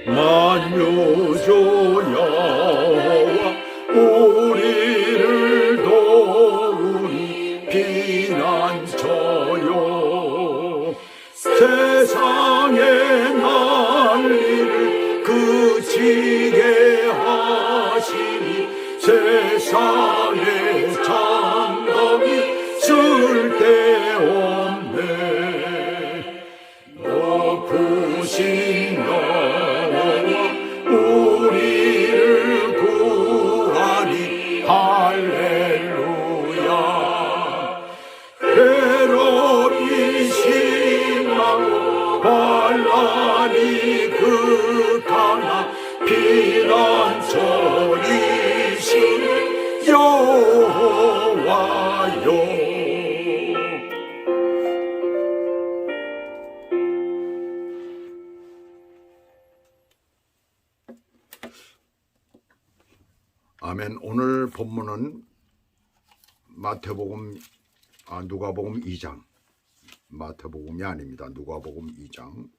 만유주 여호와 우리를 도우니 피난처요. 세상의 난리를 그치게 하시니 세상의 장덕이 쓸데없네. 높으신 여호와 우리를 구하니 할렐루야. 괴로이 심하고 환난이 극하나 피난처이신 여호와요. 아멘. 오늘 본문은 누가복음 2장, 마태복음이 아닙니다. 누가복음 2장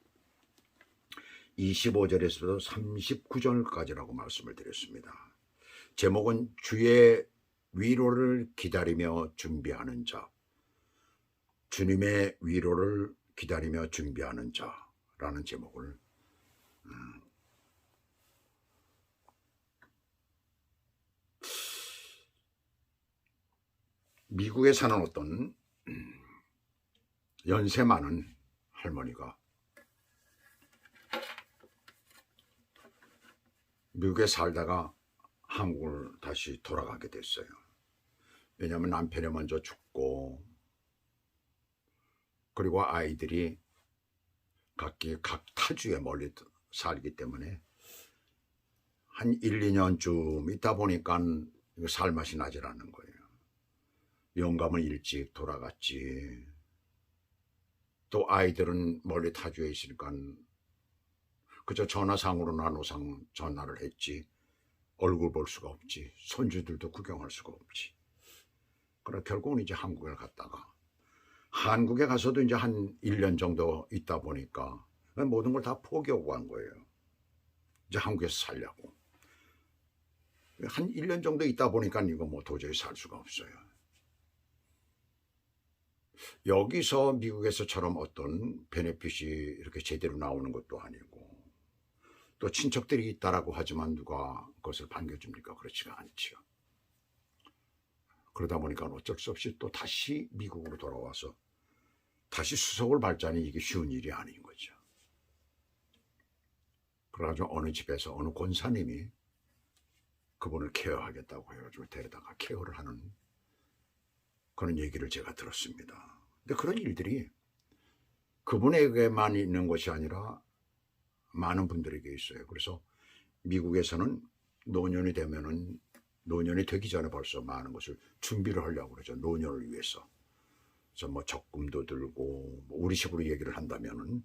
25절에서 39절까지라고 말씀을 드렸습니다. 제목은 주의 위로를 기다리며 준비하는 자, 주님의 위로를 기다리며 준비하는 자라는 제목을 미국에 사는 어떤 연세 많은 할머니가 미국에 살다가 한국을 다시 돌아가게 됐어요. 왜냐하면 남편이 먼저 죽고 그리고 아이들이 각기 각 타주에 멀리 살기 때문에 한 1, 2년쯤 있다 보니까 살맛이 나질 않는 거예요. 영감은 일찍 돌아갔지. 또 아이들은 멀리 타주에 있으니까 그저 전화상으로나 노상 전화를 했지 얼굴 볼 수가 없지. 손주들도 구경할 수가 없지. 그래 결국은 이제 한국에 갔다가 한국에 가서도 이제 한 1년 정도 있다 보니까 모든 걸 다 포기하고 간 거예요. 이제 한국에서 살려고. 한 1년 정도 있다 보니까 이거 뭐 도저히 살 수가 없어요. 여기서 미국에서처럼 어떤 베네핏이 이렇게 제대로 나오는 것도 아니고 또 친척들이 있다라고 하지만 누가 그것을 반겨줍니까? 그렇지가 않지요. 그러다 보니까 어쩔 수 없이 또 다시 미국으로 돌아와서 다시 수속을 밟자니 이게 쉬운 일이 아닌 거죠. 그래가지고 어느 집에서 어느 권사님이 그분을 케어하겠다고 해가지고 데려다가 케어를 하는 그런 얘기를 제가 들었습니다. 근데 그런 일들이 그분에게만 있는 것이 아니라 많은 분들에게 있어요. 그래서 미국에서는 노년이 되면은 노년이 되기 전에 벌써 많은 것을 준비를 하려고 그러죠. 노년을 위해서. 그래서 뭐 적금도 들고 뭐 우리 식으로 얘기를 한다면은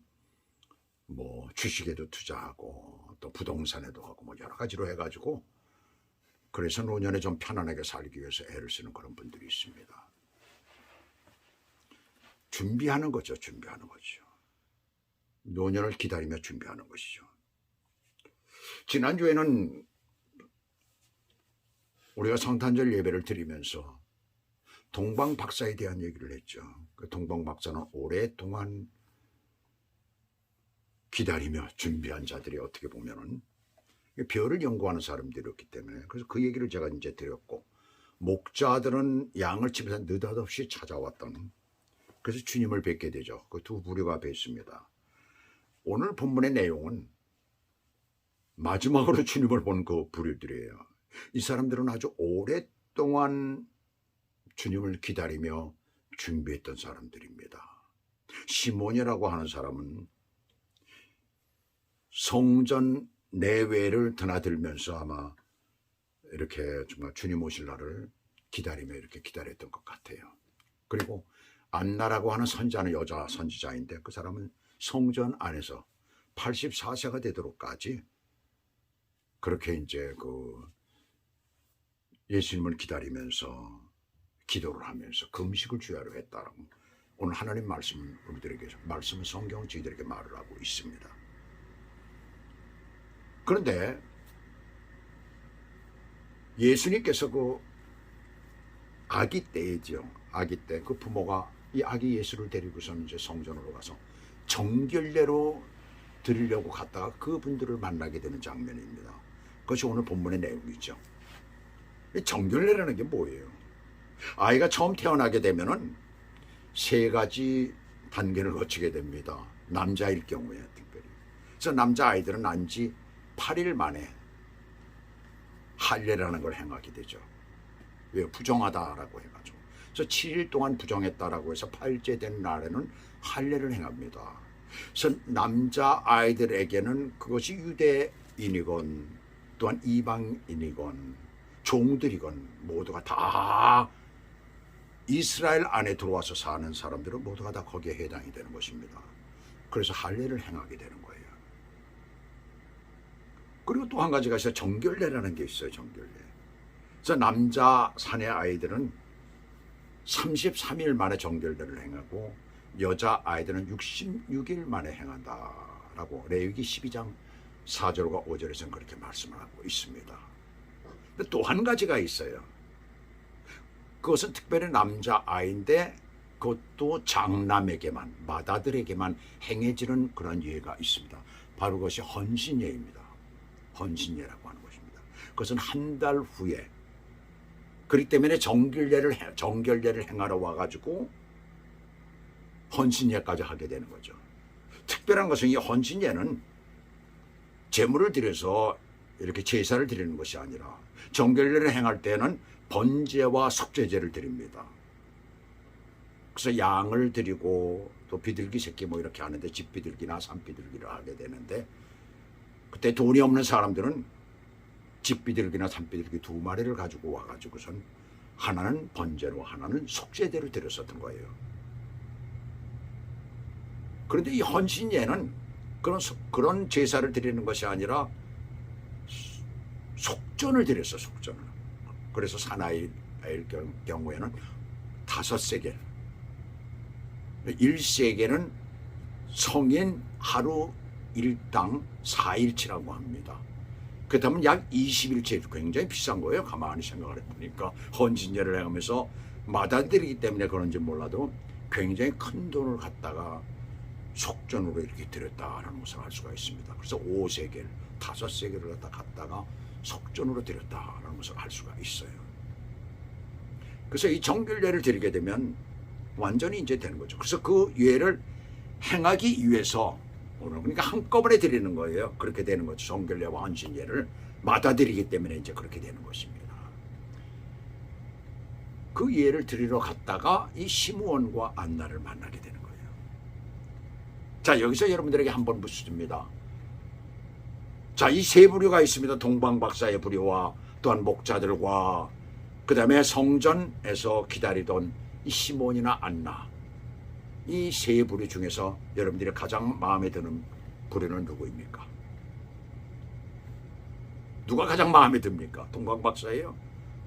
뭐 주식에도 투자하고 또 부동산에도 하고 뭐 여러 가지로 해가지고 그래서 노년에 좀 편안하게 살기 위해서 애를 쓰는 그런 분들이 있습니다. 준비하는 거죠. 준비하는 거죠. 노년을 기다리며 준비하는 것이죠. 지난주에는 우리가 성탄절 예배를 드리면서 동방박사에 대한 얘기를 했죠. 그 동방박사는 오랫동안 기다리며 준비한 자들이 어떻게 보면은 별을 연구하는 사람들이었기 때문에 그래서 그 얘기를 제가 이제 드렸고 목자들은 양을 집에서 느닷없이 찾아왔던 그래서 주님을 뵙게 되죠. 그 두 부류가 뵙습니다. 오늘 본문의 내용은 마지막으로 주님을 본 그 부류들이에요. 이 사람들은 아주 오랫동안 주님을 기다리며 준비했던 사람들입니다. 시몬이라고 하는 사람은 성전 내외를 드나들면서 아마 이렇게 정말 주님 오실 날을 기다리며 이렇게 기다렸던 것 같아요. 그리고 안나라고 하는 선지자는 여자 선지자인데 그 사람은 성전 안에서 84세가 되도록까지 그렇게 이제 그 예수님을 기다리면서 기도를 하면서 금식을 주야로 했다라고 오늘 하나님 말씀 우리들에게 말씀 성경 저희들에게 말을 하고 있습니다. 그런데 예수님께서 그 아기 때이죠. 아기 때 그 부모가 이 아기 예수를 데리고서는 이제 성전으로 가서 정결례로 드리려고 갔다가 그분들을 만나게 되는 장면입니다. 그것이 오늘 본문의 내용이죠. 이 정결례라는 게 뭐예요? 아이가 처음 태어나게 되면은 세 가지 단계를 거치게 됩니다. 남자일 경우에 특별히. 그래서 남자아이들은 난 지 8일 만에 할례라는 걸 행하게 되죠. 왜? 부정하다라고 해가지고. 그래서 7일 동안 부정했다라고 해서 8째 된 날에는 할례를 행합니다. 그래서 남자아이들에게는 그것이 유대인이건 또한 이방인이건 종들이건 모두가 다 이스라엘 안에 들어와서 사는 사람들은 모두가 다 거기에 해당이 되는 것입니다. 그래서 할례를 행하게 되는 거예요. 그리고 또 한 가지가 있어요. 정결례라는 게 있어요. 정결례. 그래서 남자 사내 아이들은 33일 만에 정결례를 행하고 여자 아이들은 66일 만에 행한다라고 레위기 12장 4절과 5절에서는 그렇게 말씀을 하고 있습니다. 근데 또 한 가지가 있어요. 그것은 특별히 남자 아이인데 그것도 장남에게만, 맏아들에게만 행해지는 그런 예가 있습니다. 바로 그것이 헌신예입니다. 헌신예라고 하는 것입니다. 그것은 한 달 후에, 그렇기 때문에 정결례를 행하러 와가지고 헌신예까지 하게 되는 거죠. 특별한 것은 이 헌신예는 제물을 드려서 이렇게 제사를 드리는 것이 아니라 정결례를 행할 때는 번제와 속죄제를 드립니다. 그래서 양을 드리고 또 비둘기 새끼 뭐 이렇게 하는데 집비둘기나 산비둘기를 하게 되는데, 그때 돈이 없는 사람들은 집비둘기나 산비둘기 2마리를 가지고 와가지고선 하나는 번제로 하나는 속죄제로 드렸었던 거예요. 그런데 이 헌신예는 그런 제사를 드리는 것이 아니라 속전을 드렸어. 속전을. 그래서 사나이일 경우에는 5세겔, 1세겔은 성인 하루 일당 4일치라고 합니다. 그렇다면 약 20일치, 굉장히 비싼 거예요. 가만히 생각을 해보니까 헌신제를 하면서 맏아들이기 때문에 그런지 몰라도 굉장히 큰 돈을 갖다가 속전으로 이렇게 드렸다라는 것을 알 수가 있습니다. 그래서 5세겔, 5세겔을 갖다가 속전으로 드렸다라는 것을 알 수가 있어요. 그래서 이 정결례를 드리게 되면 완전히 이제 되는 거죠. 그래서 그 예를 행하기 위해서 오늘 그러니까 한꺼번에 드리는 거예요. 그렇게 되는 거죠. 정결례와 헌신예를 맏아들이기 때문에 이제 그렇게 되는 것입니다. 그 예를 드리러 갔다가 이 시므온과 안나를 만나게 되는 거예요. 자, 여기서 여러분들에게 한번 묻습니다. 자, 이 세 부류가 있습니다. 동방박사의 부류와 또한 목자들과 그 다음에 성전에서 기다리던 이 시몬이나 안나, 이 세 부류 중에서 여러분들이 가장 마음에 드는 부류는 누구입니까? 누가 가장 마음에 듭니까? 동방박사예요?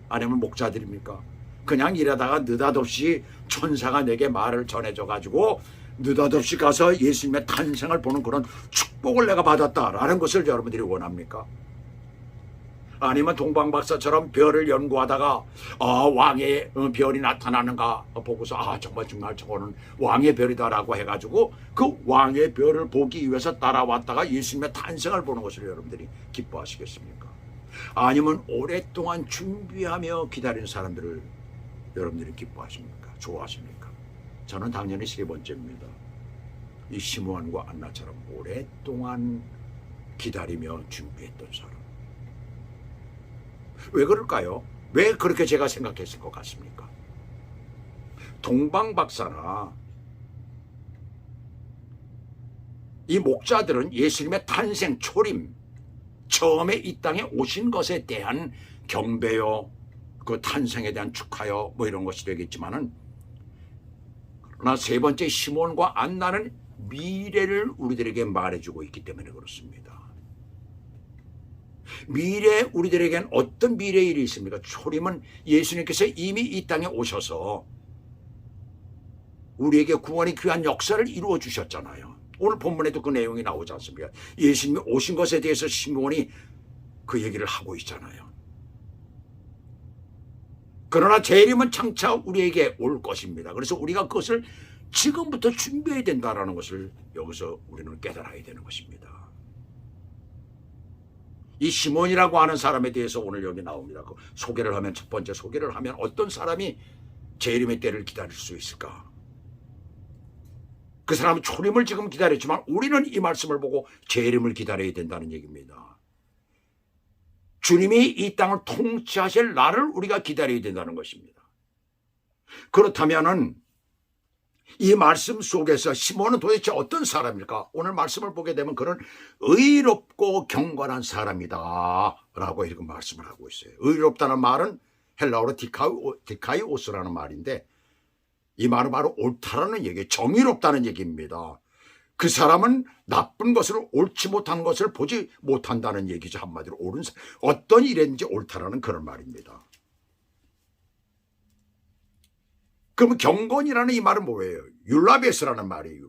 아니면 목자들입니까? 그냥 일하다가 느닷없이 천사가 내게 말을 전해줘가지고 느닷없이 가서 예수님의 탄생을 보는 그런 축복을 내가 받았다라는 것을 여러분들이 원합니까? 아니면 동방박사처럼 별을 연구하다가 왕의 별이 나타나는가 보고서 정말 저거는 왕의 별이다라고 해가지고 그 왕의 별을 보기 위해서 따라왔다가 예수님의 탄생을 보는 것을 여러분들이 기뻐하시겠습니까? 아니면 오랫동안 준비하며 기다리는 사람들을 여러분들이 기뻐하십니까? 좋아하십니까? 저는 당연히 세 번째입니다. 이 시므온과 안나처럼 오랫동안 기다리며 준비했던 사람. 왜 그럴까요? 왜 그렇게 제가 생각했을 것 같습니까? 동방박사나 이 목자들은 예수님의 탄생, 초림, 처음에 이 땅에 오신 것에 대한 경배요, 그 탄생에 대한 축하요, 뭐 이런 것이 되겠지만은, 그러나 세 번째 시몬과 안나는 미래를 우리들에게 말해주고 있기 때문에 그렇습니다. 미래 우리들에겐 어떤 미래의 일이 있습니까? 초림은 예수님께서 이미 이 땅에 오셔서 우리에게 구원의 귀한 역사를 이루어 주셨잖아요. 오늘 본문에도 그 내용이 나오지 않습니까? 예수님이 오신 것에 대해서 시몬이 그 얘기를 하고 있잖아요. 그러나 재림은 장차 우리에게 올 것입니다. 그래서 우리가 그것을 지금부터 준비해야 된다는 것을 여기서 우리는 깨달아야 되는 것입니다. 이 시몬이라고 하는 사람에 대해서 오늘 여기 나옵니다. 그 소개를 하면, 첫 번째 소개를 하면 어떤 사람이 재림의 때를 기다릴 수 있을까? 그 사람은 초림을 지금 기다렸지만 우리는 이 말씀을 보고 재림을 기다려야 된다는 얘기입니다. 주님이 이 땅을 통치하실 날을 우리가 기다려야 된다는 것입니다. 그렇다면은 이 말씀 속에서 시몬은 도대체 어떤 사람일까? 오늘 말씀을 보게 되면 그는 의롭고 경건한 사람이다 라고 이렇게 말씀을 하고 있어요. 의롭다는 말은 헬라어로 디카이오스라는 말인데 이 말은 바로 옳다라는 얘기예요. 정의롭다는 얘기입니다. 그 사람은 나쁜 것을, 옳지 못한 것을 보지 못한다는 얘기죠. 한마디로 옳은 어떤 일인지 옳다라는 그런 말입니다. 그러면 경건이라는 이 말은 뭐예요? 율라베스라는 말이에요.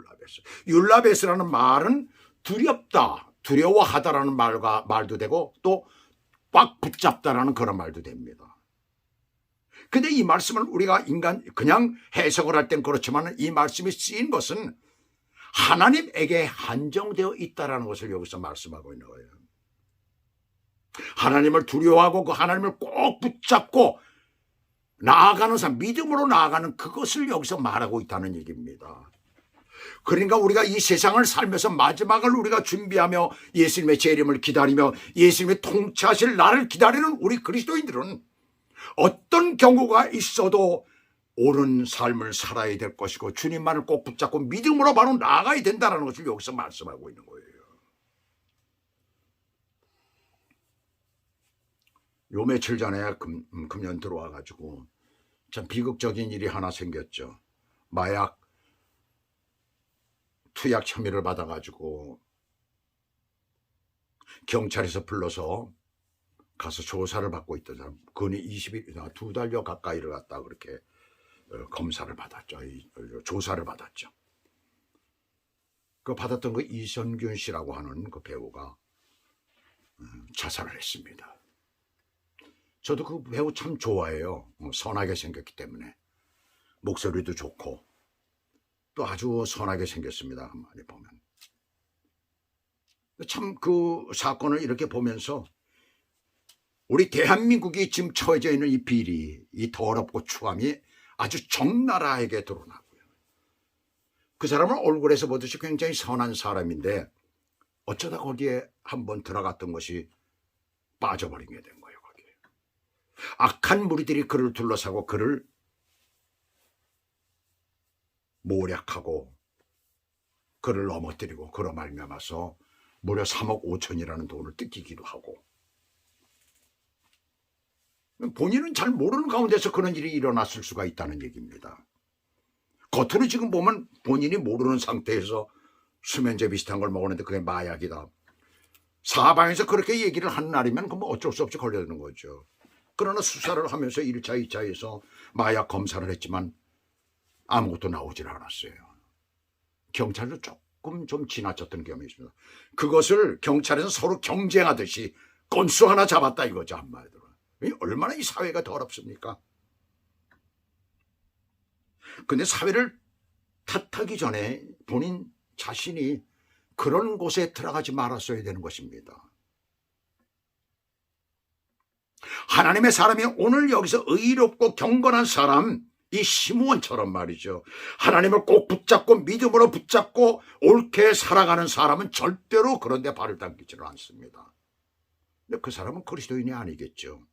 율라베스라는 말은 두렵다, 두려워하다라는 말도 되고 또 꽉 붙잡다라는 그런 말도 됩니다. 근데 이 말씀을 우리가 그냥 해석을 할 땐 그렇지만 이 말씀이 쓰인 것은 하나님에게 한정되어 있다라는 것을 여기서 말씀하고 있는 거예요. 하나님을 두려워하고 그 하나님을 꼭 붙잡고 나아가는 사람, 믿음으로 나아가는 그것을 여기서 말하고 있다는 얘기입니다. 그러니까 우리가 이 세상을 살면서 마지막을 우리가 준비하며 예수님의 재림을 기다리며 예수님의 통치하실 날을 기다리는 우리 그리스도인들은 어떤 경우가 있어도 옳은 삶을 살아야 될 것이고 주님만을 꼭 붙잡고 믿음으로 바로 나아가야 된다는 것을 여기서 말씀하고 있는 거예요. 요 며칠 전에 금년 들어와가지고 참 비극적인 일이 하나 생겼죠. 마약 투약 혐의를 받아가지고 경찰에서 불러서 가서 조사를 받고 있던 사람, 근이 20일, 2달여 가까이를 갔다 그렇게 검사를 받았죠. 조사를 받았죠. 그 받았던 그 이선균 씨라고 하는 그 배우가 자살을 했습니다. 저도 그 배우 참 좋아해요. 선하게 생겼기 때문에. 목소리도 좋고 또 아주 선하게 생겼습니다. 많이 보면. 참 그 사건을 이렇게 보면서 우리 대한민국이 지금 처해져 있는 이 비리, 이 더럽고 추함이 아주 적나라하게 드러나고요. 그 사람은 얼굴에서 보듯이 굉장히 선한 사람인데 어쩌다 거기에 한번 들어갔던 것이 빠져버리게 된 거예요. 거기에. 악한 무리들이 그를 둘러싸고 그를 모략하고 그를 넘어뜨리고 그로 말미암아서 무려 3억 5천이라는 돈을 뜯기기도 하고 본인은 잘 모르는 가운데서 그런 일이 일어났을 수가 있다는 얘기입니다. 겉으로 지금 보면 본인이 모르는 상태에서 수면제 비슷한 걸 먹었는데 그게 마약이다. 사방에서 그렇게 얘기를 하는 날이면 그럼 어쩔 수 없이 걸려드는 거죠. 그러나 수사를 하면서 1차, 2차에서 마약 검사를 했지만 아무것도 나오질 않았어요. 경찰도 조금 좀 지나쳤던 경험이 있습니다. 그것을 경찰에서 서로 경쟁하듯이 건수 하나 잡았다 이거죠. 한마디로. 얼마나 이 사회가 더럽습니까? 근데 사회를 탓하기 전에 본인 자신이 그런 곳에 들어가지 말았어야 되는 것입니다. 하나님의 사람이 오늘 여기서 의롭고 경건한 사람, 이 시므온처럼 말이죠. 하나님을 꼭 붙잡고 믿음으로 붙잡고 옳게 살아가는 사람은 절대로 그런 데 발을 당기지는 않습니다. 근데 그 사람은 그리스도인이 아니겠죠.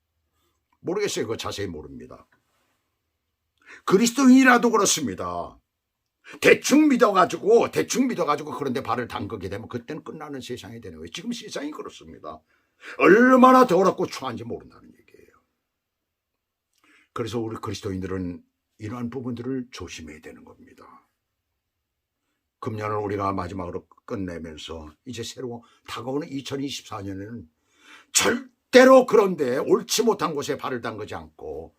모르겠어요. 그거 자세히 모릅니다. 그리스도인이라도 그렇습니다. 대충 믿어가지고 그런 데 발을 담그게 되면 그때는 끝나는 세상이 되는 거예요. 지금 세상이 그렇습니다. 얼마나 더럽고 추한지 모른다는 얘기예요. 그래서 우리 그리스도인들은 이러한 부분들을 조심해야 되는 겁니다. 금년을 우리가 마지막으로 끝내면서 이제 새로 다가오는 2024년에는 절대로 그런데 옳지 못한 곳에 발을 담그지 않고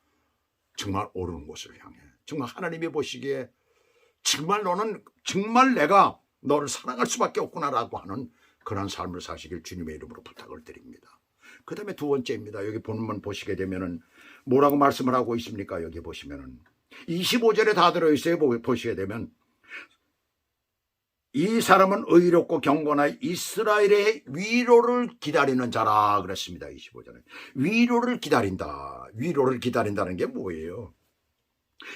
정말 옳은 곳을 향해 정말 하나님이 보시기에 정말 너는 정말 내가 너를 사랑할 수밖에 없구나라고 하는 그런 삶을 사시길 주님의 이름으로 부탁을 드립니다. 그 다음에 두 번째입니다. 여기 본문 보시게 되면은 뭐라고 말씀을 하고 있습니까? 여기 보시면은 25절에 다 들어있어요. 보시게 되면 이 사람은 의롭고 경건하여 이스라엘의 위로를 기다리는 자라 그랬습니다. 25절에 위로를 기다린다. 위로를 기다린다는 게 뭐예요?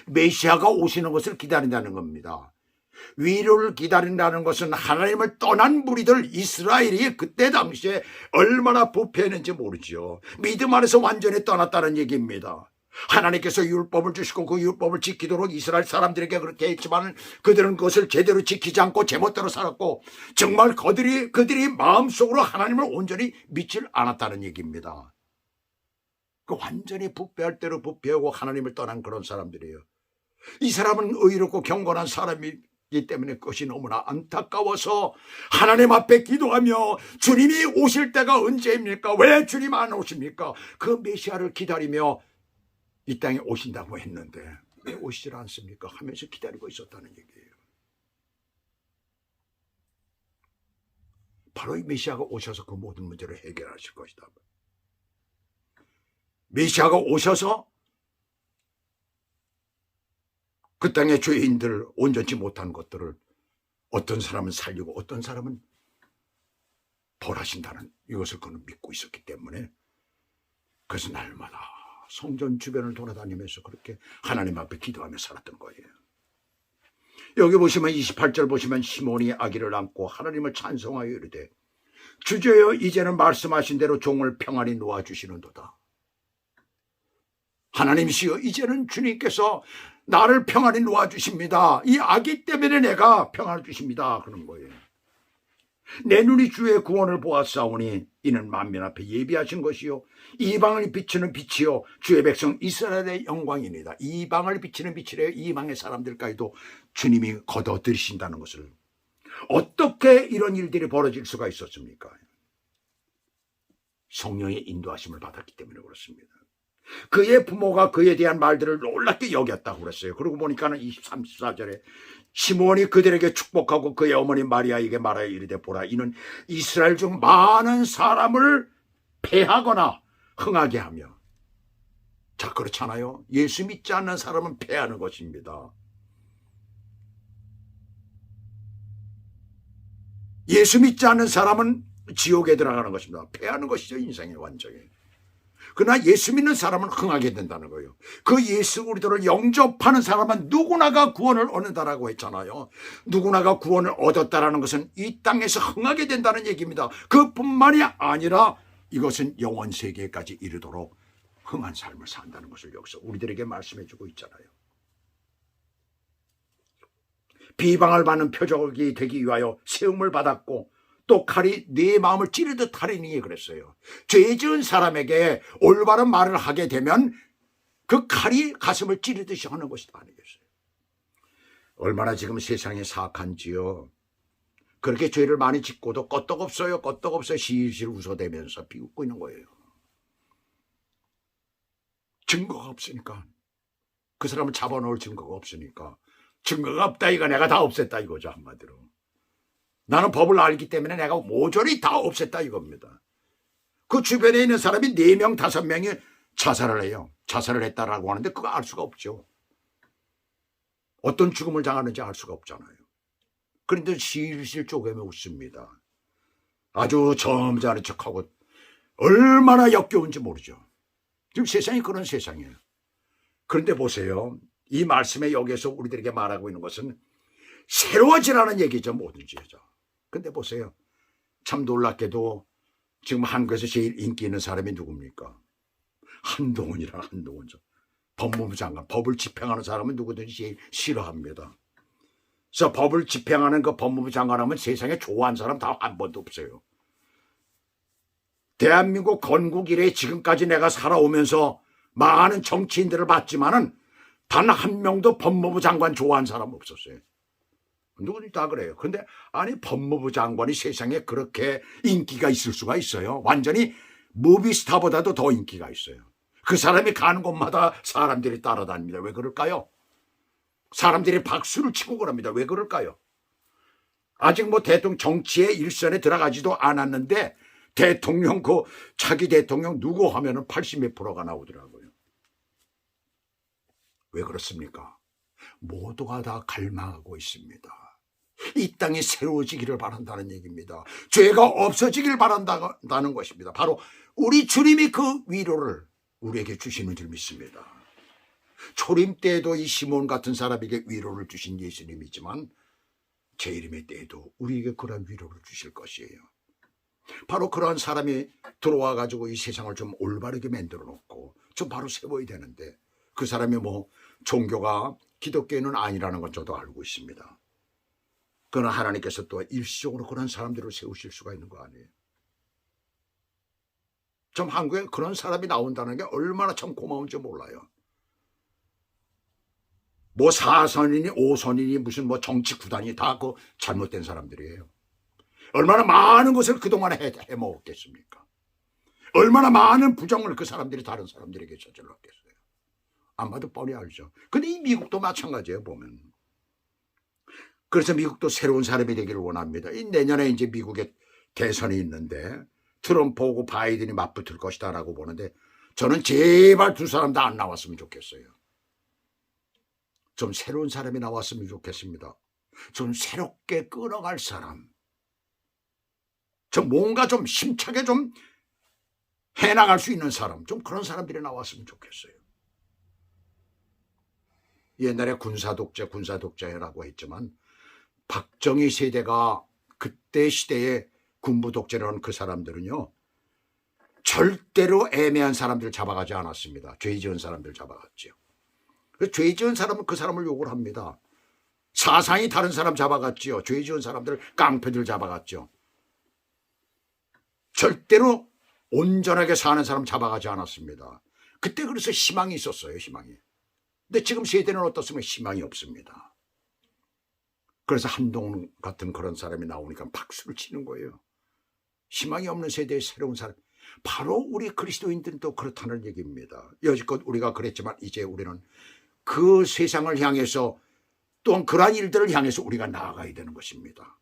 메시아가 오시는 것을 기다린다는 겁니다. 위로를 기다린다는 것은 하나님을 떠난 무리들 이스라엘이 그때 당시에 얼마나 부패했는지 모르죠. 믿음 안에서 완전히 떠났다는 얘기입니다. 하나님께서 율법을 주시고 그 율법을 지키도록 이스라엘 사람들에게 그렇게 했지만 그들은 그것을 제대로 지키지 않고 제멋대로 살았고 정말 그들이 마음속으로 하나님을 온전히 믿질 않았다는 얘기입니다. 그 완전히 부패할 대로 부패하고 하나님을 떠난 그런 사람들이에요. 이 사람은 의롭고 경건한 사람이기 때문에 그것이 너무나 안타까워서 하나님 앞에 기도하며 주님이 오실 때가 언제입니까? 왜 주님 안 오십니까? 그 메시아를 기다리며 이 땅에 오신다고 했는데 왜 오시질 않습니까? 하면서 기다리고 있었다는 얘기예요. 바로 이 메시아가 오셔서 그 모든 문제를 해결하실 것이다. 메시아가 오셔서 그 땅의 죄인들 온전치 못한 것들을 어떤 사람은 살리고 어떤 사람은 벌하신다는 이것을 그는 믿고 있었기 때문에 그래서 날마다 성전 주변을 돌아다니면서 그렇게 하나님 앞에 기도하며 살았던 거예요. 여기 보시면 28절 보시면 시몬이 아기를 안고 하나님을 찬송하여 이르되 주제여 이제는 말씀하신 대로 종을 평안히 놓아주시는도다. 하나님이시여 이제는 주님께서 나를 평안히 놓아주십니다. 이 아기 때문에 내가 평안을 주십니다. 그런 거예요. 내 눈이 주의 구원을 보았사오니 이는 만민 앞에 예비하신 것이요 이방을 비추는 빛이요 주의 백성 이스라엘의 영광입니다. 이방을 비추는 빛이래요. 이방의 사람들까지도 주님이 걷어들이신다는 것을. 어떻게 이런 일들이 벌어질 수가 있었습니까? 성령의 인도하심을 받았기 때문에 그렇습니다. 그의 부모가 그에 대한 말들을 놀랍게 여겼다고 그랬어요. 그러고 보니까는 24절에 시몬이 그들에게 축복하고 그의 어머니 마리아에게 말하여 이르되 보라 이는 이스라엘 중 많은 사람을 패하거나 흥하게 하며. 자, 그렇잖아요. 예수 믿지 않는 사람은 패하는 것입니다. 예수 믿지 않는 사람은 지옥에 들어가는 것입니다. 패하는 것이죠. 인생의 완전히. 그러나 예수 믿는 사람은 흥하게 된다는 거예요. 그 예수 우리들을 영접하는 사람은 누구나가 구원을 얻는다라고 했잖아요. 누구나가 구원을 얻었다라는 것은 이 땅에서 흥하게 된다는 얘기입니다. 그뿐만이 아니라 이것은 영원 세계까지 이르도록 흥한 삶을 산다는 것을 여기서 우리들에게 말씀해 주고 있잖아요. 비방을 받는 표적이 되기 위하여 세움을 받았고 또 칼이 네 마음을 찌르듯 하리니 그랬어요. 죄 지은 사람에게 올바른 말을 하게 되면 그 칼이 가슴을 찌르듯이 하는 것이다 아니겠어요? 얼마나 지금 세상이 사악한지요. 그렇게 죄를 많이 짓고도 끄떡없어요. 끄떡없어요. 실실 웃어대면서 비웃고 있는 거예요. 증거가 없으니까. 그 사람을 잡아놓을 증거가 없으니까. 증거가 없다 이거 내가 다 없앴다 이거죠 한마디로. 나는 법을 알기 때문에 내가 모조리 다 없앴다 이겁니다. 그 주변에 있는 사람이 4명, 5명이 자살을 해요. 자살을 했다라고 하는데 그거 알 수가 없죠. 어떤 죽음을 당하는지 알 수가 없잖아요. 그런데 실실 쪼개며 웃습니다. 아주 점잖은 척하고 얼마나 역겨운지 모르죠. 지금 세상이 그런 세상이에요. 그런데 보세요. 이 말씀에 여기에서 우리들에게 말하고 있는 것은 새로워지라는 얘기죠. 뭐든지. 근데 보세요. 참 놀랍게도 지금 한국에서 제일 인기 있는 사람이 누굽니까? 한동훈이라 한동훈. 법무부 장관. 법을 집행하는 사람은 누구든지 제일 싫어합니다. 그래서 법을 집행하는 그 법무부 장관 하면 세상에 좋아하는 사람 다 한 번도 없어요. 대한민국 건국 이래 지금까지 내가 살아오면서 많은 정치인들을 봤지만은 단 한 명도 법무부 장관 좋아하는 사람 없었어요. 누구든지 다 그래요. 근데 아니 법무부 장관이 세상에 그렇게 인기가 있을 수가 있어요. 완전히 무비스타보다도 더 인기가 있어요. 그 사람이 가는 곳마다 사람들이 따라다닙니다. 왜 그럴까요? 사람들이 박수를 치고 그럽니다. 왜 그럴까요? 아직 뭐 대통령 정치의 일선에 들어가지도 않았는데 대통령 차기 대통령 누구 하면은 80몇 프로가 나오더라고요. 왜 그렇습니까? 모두가 다 갈망하고 있습니다. 이 땅이 새로워지기를 바란다는 얘기입니다. 죄가 없어지기를 바란다는 것입니다. 바로 우리 주님이 그 위로를 우리에게 주시는 줄 믿습니다. 초림 때에도 이 시몬 같은 사람에게 위로를 주신 예수님이지만 재림의 때에도 우리에게 그런 위로를 주실 것이에요. 바로 그러한 사람이 들어와 가지고 이 세상을 좀 올바르게 만들어 놓고 좀 바로 세워야 되는데 그 사람이 뭐 종교가 기독교는 아니라는 건 저도 알고 있습니다. 그러나 하나님께서 또 일시적으로 그런 사람들을 세우실 수가 있는 거 아니에요. 좀 한국에 그런 사람이 나온다는 게 얼마나 참 고마운지 몰라요. 뭐 4선이니 5선이니 무슨 뭐 정치 구단이 다 그 잘못된 사람들이에요. 얼마나 많은 것을 그동안에 해먹었겠습니까? 얼마나 많은 부정을 그 사람들이 다른 사람들에게 저질렀겠어요. 아마도 뻔히 알죠. 근데 이 미국도 마찬가지예요, 보면. 그래서 미국도 새로운 사람이 되기를 원합니다. 이 내년에 이제 미국에 대선이 있는데 트럼프하고 바이든이 맞붙을 것이다라고 보는데 저는 제발 두 사람 다 안 나왔으면 좋겠어요. 좀 새로운 사람이 나왔으면 좋겠습니다. 좀 새롭게 끌어갈 사람. 좀 뭔가 좀 힘차게 좀 해나갈 수 있는 사람. 좀 그런 사람들이 나왔으면 좋겠어요. 옛날에 군사독재라고 했지만 박정희 세대가 그때 시대에 군부 독재를 한 그 사람들은요. 절대로 애매한 사람들 잡아가지 않았습니다. 죄 지은 사람들 잡아갔죠. 죄 지은 사람은 그 사람을 욕을 합니다. 사상이 다른 사람 잡아갔지요. 죄 지은 사람들 깡패들 잡아갔죠. 절대로 온전하게 사는 사람 잡아가지 않았습니다. 그때 그래서 희망이 있었어요. 희망이. 근데 지금 세대는 어떻습니까? 희망이 없습니다. 그래서 한동훈 같은 그런 사람이 나오니까 박수를 치는 거예요. 희망이 없는 세대의 새로운 사람. 바로 우리 그리스도인들도 그렇다는 얘기입니다. 여지껏 우리가 그랬지만 이제 우리는 그 세상을 향해서 또한 그러한 일들을 향해서 우리가 나아가야 되는 것입니다.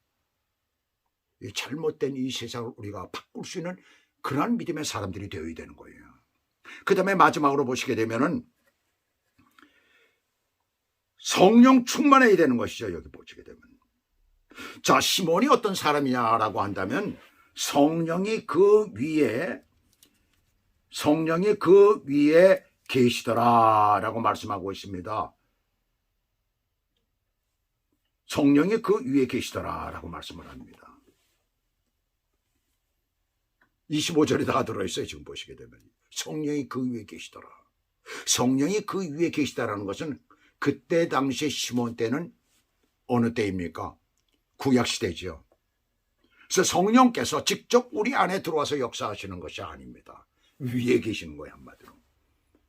이 잘못된 이 세상을 우리가 바꿀 수 있는 그러한 믿음의 사람들이 되어야 되는 거예요. 그 다음에 마지막으로 보시게 되면은 성령 충만해야 되는 것이죠. 여기 보시게 되면. 자, 시몬이 어떤 사람이냐라고 한다면 성령이 그 위에 계시더라라고 말씀하고 있습니다. 성령이 그 위에 계시더라라고 말씀을 합니다. 25절에 다 들어있어요. 지금 보시게 되면. 성령이 그 위에 계시더라. 성령이 그 위에 계시다라는 것은 그때 당시에 시몬 때는 어느 때입니까? 구약시대죠. 그래서 성령께서 직접 우리 안에 들어와서 역사하시는 것이 아닙니다. 위에 계시는 거예요, 한마디로.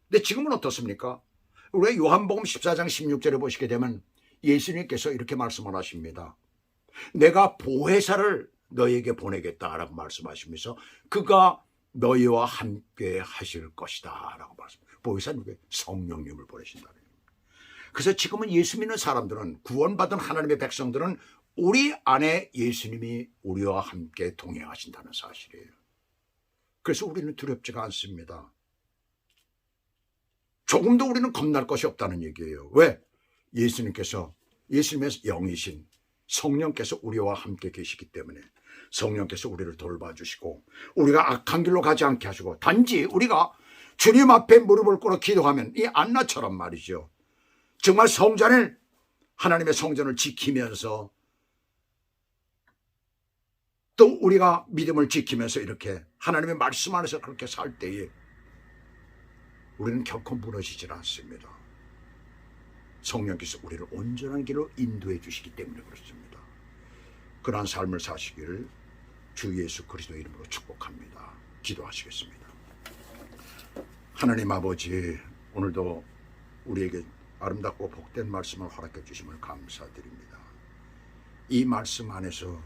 근데 지금은 어떻습니까? 우리가 요한복음 14장 16절에 보시게 되면 예수님께서 이렇게 말씀을 하십니다. 내가 보혜사를 너에게 보내겠다라고 말씀하시면서 그가 너희와 함께 하실 것이다 라고 말씀합니다. 보혜사는 성령님을 보내신다는 거예요. 그래서 지금은 예수 믿는 사람들은, 구원받은 하나님의 백성들은 우리 안에 예수님이 우리와 함께 동행하신다는 사실이에요. 그래서 우리는 두렵지가 않습니다. 조금도 우리는 겁날 것이 없다는 얘기예요. 왜? 예수님의 영이신 성령께서 우리와 함께 계시기 때문에 성령께서 우리를 돌봐주시고 우리가 악한 길로 가지 않게 하시고 단지 우리가 주님 앞에 무릎을 꿇어 기도하면 이 안나처럼 말이죠. 정말 성전을, 하나님의 성전을 지키면서 또 우리가 믿음을 지키면서 이렇게 하나님의 말씀 안에서 그렇게 살 때에 우리는 결코 무너지질 않습니다. 성령께서 우리를 온전한 길로 인도해 주시기 때문에 그렇습니다. 그러한 삶을 사시기를 주 예수 그리스도 이름으로 축복합니다. 기도하시겠습니다. 하나님 아버지, 오늘도 우리에게 아름답고 복된 말씀을 허락해 주심을 감사드립니다. 이 말씀 안에서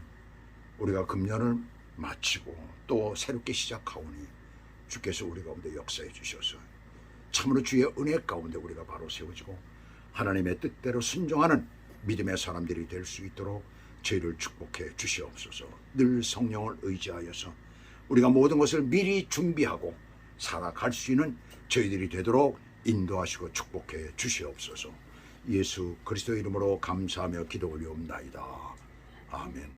우리가 금년을 마치고 또 새롭게 시작하오니 주께서 우리 가운데 역사해 주셔서 참으로 주의 은혜 가운데 우리가 바로 세워지고 하나님의 뜻대로 순종하는 믿음의 사람들이 될 수 있도록 저희를 축복해 주시옵소서. 늘 성령을 의지하여서 우리가 모든 것을 미리 준비하고 살아갈 수 있는 저희들이 되도록 인도하시고 축복해 주시옵소서. 예수 그리스도 이름으로 감사하며 기도 올리옵나이다. 아멘.